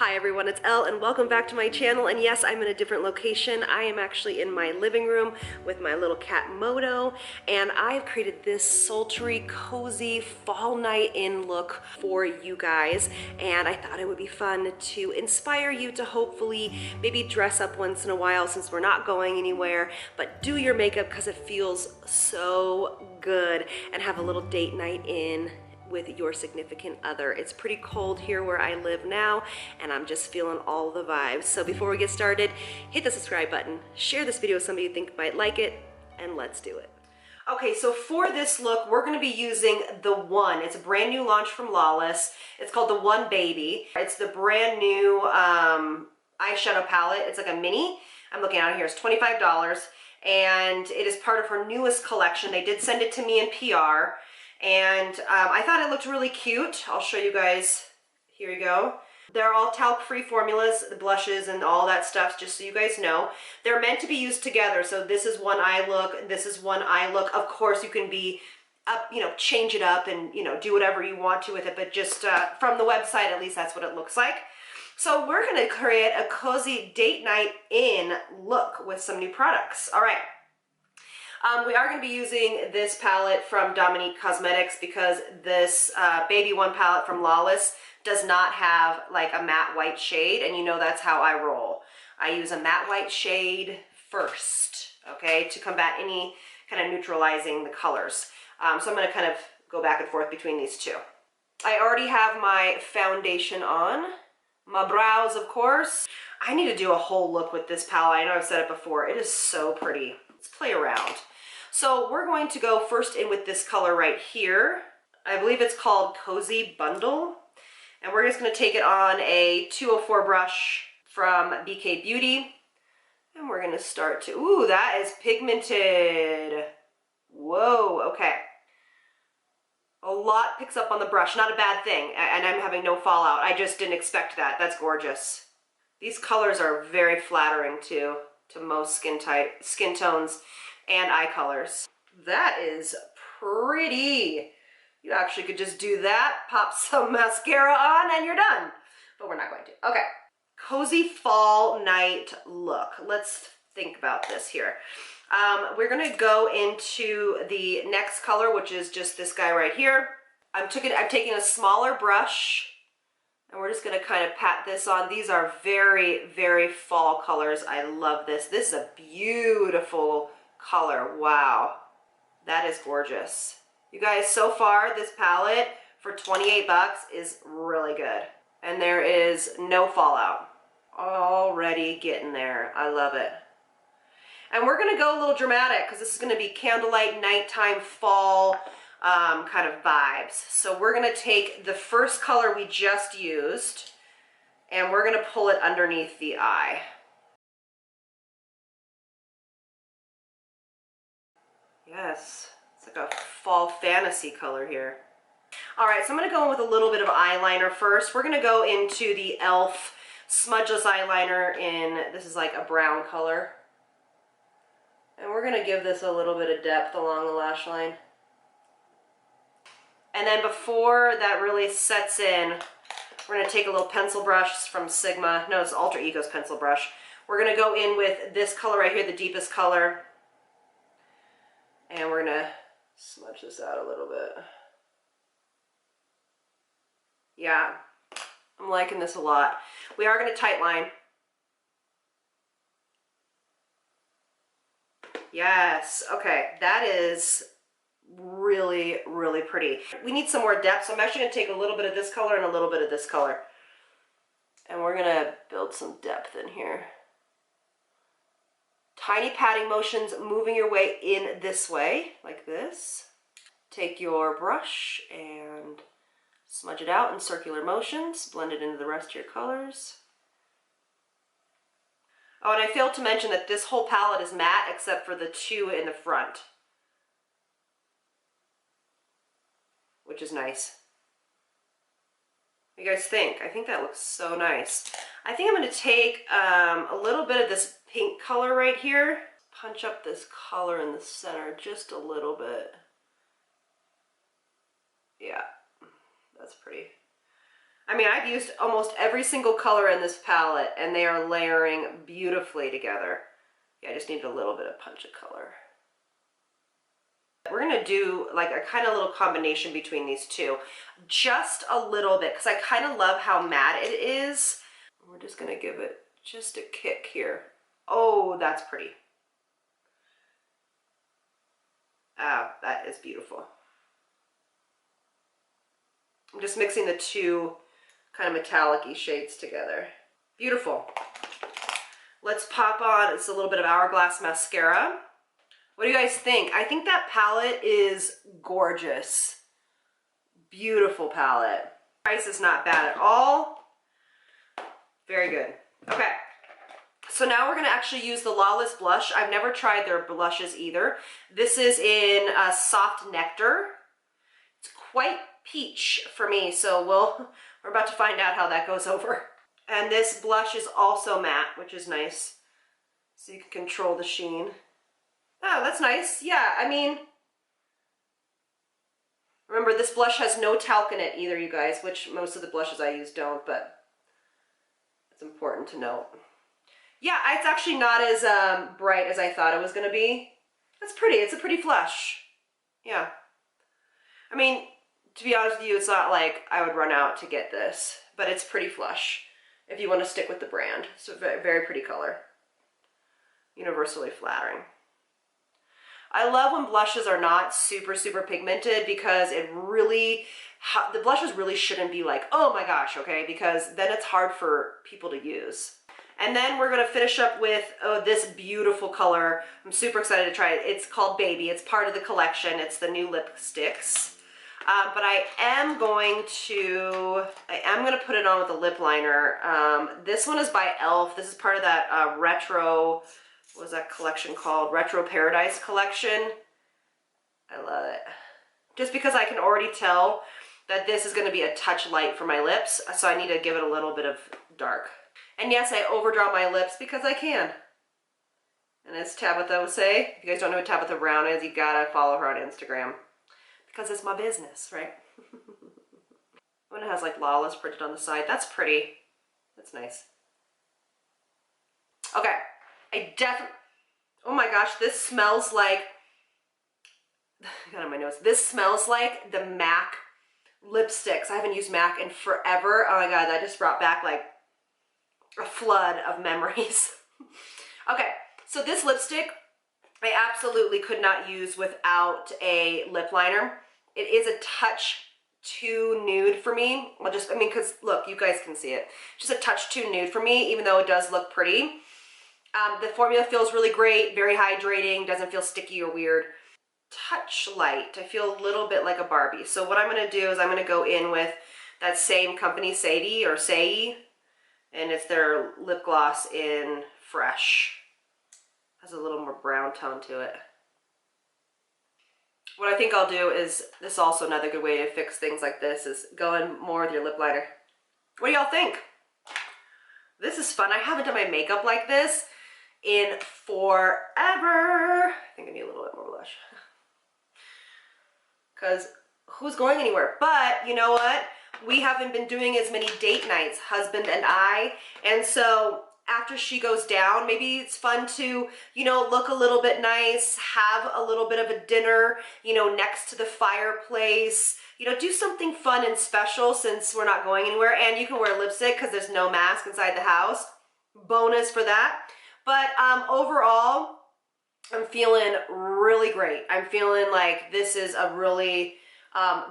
Hi everyone, it's Elle and welcome back to my channel. And yes, I'm in a different location. I am actually in my living room with my little cat Moto, and I've created this sultry, cozy fall night in look for you guys. And I thought it would be fun to inspire you to hopefully maybe dress up once in a while since we're not going anywhere, but do your makeup because it feels so good, and have a little date night in with your significant other. It's pretty cold here where I live now, and I'm just feeling all the vibes. So before we get started, hit the subscribe button, share this video with somebody you think might like it, and let's do it. Okay, so for this look, we're gonna be using the One. It's a brand new launch from Lawless. It's called the One Baby. It's the brand new eyeshadow palette. It's like a mini. I'm looking at it here, it's $25, and it is part of her newest collection. They did send it to me in PR. And I thought it looked really cute. I'll show you guys. Here you go. They're all talc-free formulas, the blushes and all that stuff, just so you guys know. They're meant to be used together. So this is one eye look, this is one eye look. Of course, you can be up, change it up and, do whatever you want to with it. But just from the website, at least that's what it looks like. So we're going to create a cozy date night in look with some new products. All right. We are going to be using this palette from Dominique Cosmetics because this Baby One palette from Lawless does not have like a matte white shade, and that's how I roll. I use a matte white shade first, okay, to combat any kind of neutralizing the colors. So I'm going to kind of go back and forth between these two. I already have my foundation on, my brows, of course. I need to do a whole look with this palette. I know I've said it before. It is so pretty. Let's play around. So we're going to go first in with this color right here. I believe it's called Cozy Bundle. And we're just going to take it on a 204 brush from BK Beauty. And we're going to start to, ooh, that is pigmented. Whoa, okay. A lot picks up on the brush, not a bad thing. And I'm having no fallout. I just didn't expect that. That's gorgeous. These colors are very flattering to most skin tones and eye colors. That is pretty. You actually could just do that, pop some mascara on, and you're done. But we're not going to. Okay. Cozy fall night look. Let's think about this here. We're going to go into the next color, which is just this guy right here. I'm taking a smaller brush, and we're just going to kind of pat this on. These are very, very fall colors. I love this. This is a beautiful color. Wow, that is gorgeous. You guys, so far this palette for 28 bucks is really good, and there is no fallout. Already getting there. I love it. And we're gonna go a little dramatic because this is gonna be candlelight, nighttime, fall kind of vibes. So we're gonna take the first color we just used, and we're gonna pull it underneath the eye. Yes, it's like a fall fantasy color here. All right, so I'm going to go in with a little bit of eyeliner first. We're going to go into the Elle smudgeless eyeliner in, this is like a brown color. And we're going to give this a little bit of depth along the lash line. And then before that really sets in, we're going to take a little pencil brush from Sigma. No, it's Alter Ego's pencil brush. We're going to go in with this color right here, the deepest color. And we're gonna smudge this out a little bit. Yeah, I'm liking this a lot. We are gonna tight line. Yes, okay, that is really, really pretty. We need some more depth, so I'm actually gonna take a little bit of this color and a little bit of this color. And we're gonna build some depth in here. Tiny patting motions, moving your way in this way, like this. Take your brush and smudge it out in circular motions. Blend it into the rest of your colors. Oh, and I failed to mention that this whole palette is matte except for the two in the front, which is nice. What do you guys think? I think that looks so nice. I think I'm going to take a little bit of this pink color right here. Punch up this color in the center just a little bit. Yeah, that's pretty. I mean, I've used almost every single color in this palette, and they are layering beautifully together. Yeah, I just need a little bit of punch of color. We're gonna do like a kind of little combination between these two. Just a little bit, because I kind of love how matte it is. We're just gonna give it just a kick here. Oh, that's pretty. Ah, that is beautiful. I'm just mixing the two kind of metallic-y shades together. Beautiful. Let's pop on, it's a little bit of Hourglass mascara. What do you guys think? I think that palette is gorgeous. Beautiful palette. Price is not bad at all. Very good. Okay. So now we're going to actually use the Lawless blush. I've never tried their blushes either. This is in Soft Nectar. It's quite peach for me, so we're about to find out how that goes over. And this blush is also matte, which is nice. So you can control the sheen. Oh, that's nice. Yeah, I mean, remember this blush has no talc in it either, you guys, which most of the blushes I use don't, but it's important to note. Yeah, it's actually not as bright as I thought it was going to be. That's pretty. It's a pretty flush. Yeah. I mean, to be honest with you, it's not like I would run out to get this, but it's pretty flush if you want to stick with the brand. It's a very, very pretty color. Universally flattering. I love when blushes are not super, super pigmented because it really, the blushes really shouldn't be like, oh my gosh, okay? Because then it's hard for people to use. And then we're gonna finish up with this beautiful color. I'm super excited to try it. It's called Baby. It's part of the collection. It's the new lipsticks. But I am gonna put it on with a lip liner. This one is by Elle. This is part of that retro, what was that collection called? Retro Paradise collection. I love it. Just because I can already tell that this is gonna be a touch light for my lips, so I need to give it a little bit of dark. And yes, I overdraw my lips because I can. And as Tabitha would say, if you guys don't know who Tabitha Brown is, you gotta follow her on Instagram. Because it's my business, right? When it has like Lawless printed on the side, that's pretty. That's nice. Okay, oh my gosh, this smells like, got on my nose. This smells like the MAC lipsticks. I haven't used MAC in forever. Oh my God, that just brought back like a flood of memories. Okay, so this lipstick I absolutely could not use without a lip liner. It is a touch too nude for me. Because look, you guys can see it. Just a touch too nude for me, even though it does look pretty. The formula feels really great, very hydrating, doesn't feel sticky or weird. Touch light. I feel a little bit like a Barbie. So what I'm going to do is I'm going to go in with that same company, Sadie, and it's their lip gloss in Fresh. Has a little more brown tone to it. What I think I'll do is, this is also another good way to fix things like this, is go in more with your lip liner. What do y'all think? This is fun. I haven't done my makeup like this in forever. I think I need a little bit more blush. Because who's going anywhere? But you know what? We haven't been doing as many date nights, husband and I, and so after she goes down, maybe it's fun to, you know, look a little bit nice, have a little bit of a dinner, you know, next to the fireplace, you know, do something fun and special since we're not going anywhere. And you can wear lipstick because there's no mask inside the house. Bonus for that. But overall, I'm feeling really great. I'm feeling like this is a really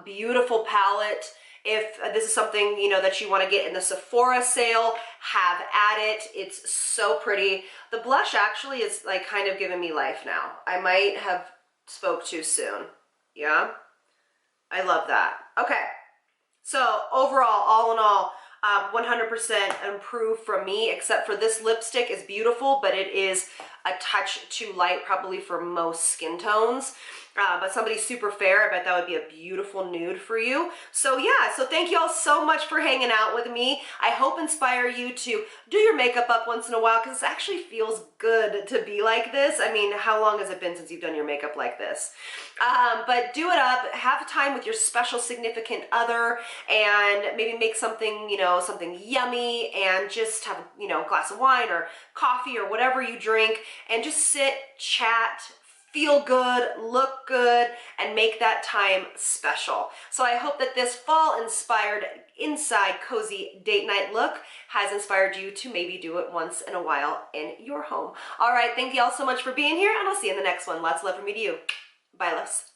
beautiful palette. If this is something, you know, that you want to get in the Sephora sale, have at it. It's so pretty. The blush actually is like kind of giving me life now. I might have spoke too soon. Yeah, I love that. Okay, so overall, all in all, 100% improved from me, except for this lipstick is beautiful, but it is a touch too light probably for most skin tones. but somebody super fair, I bet that would be a beautiful nude for you. So yeah, so thank you all so much for hanging out with me. I hope inspire you to do your makeup up once in a while, because it actually feels good to be like this. I mean, how long has it been since you've done your makeup like this? But do it up, have time with your special significant other, and maybe make something, you know, something yummy, and just have, you know, a glass of wine or coffee or whatever you drink, and just sit, chat, feel good, look good, and make that time special. So I hope that this fall-inspired inside cozy date night look has inspired you to maybe do it once in a while in your home. All right, thank you all so much for being here, and I'll see you in the next one. Lots of love from me to you. Bye, loves.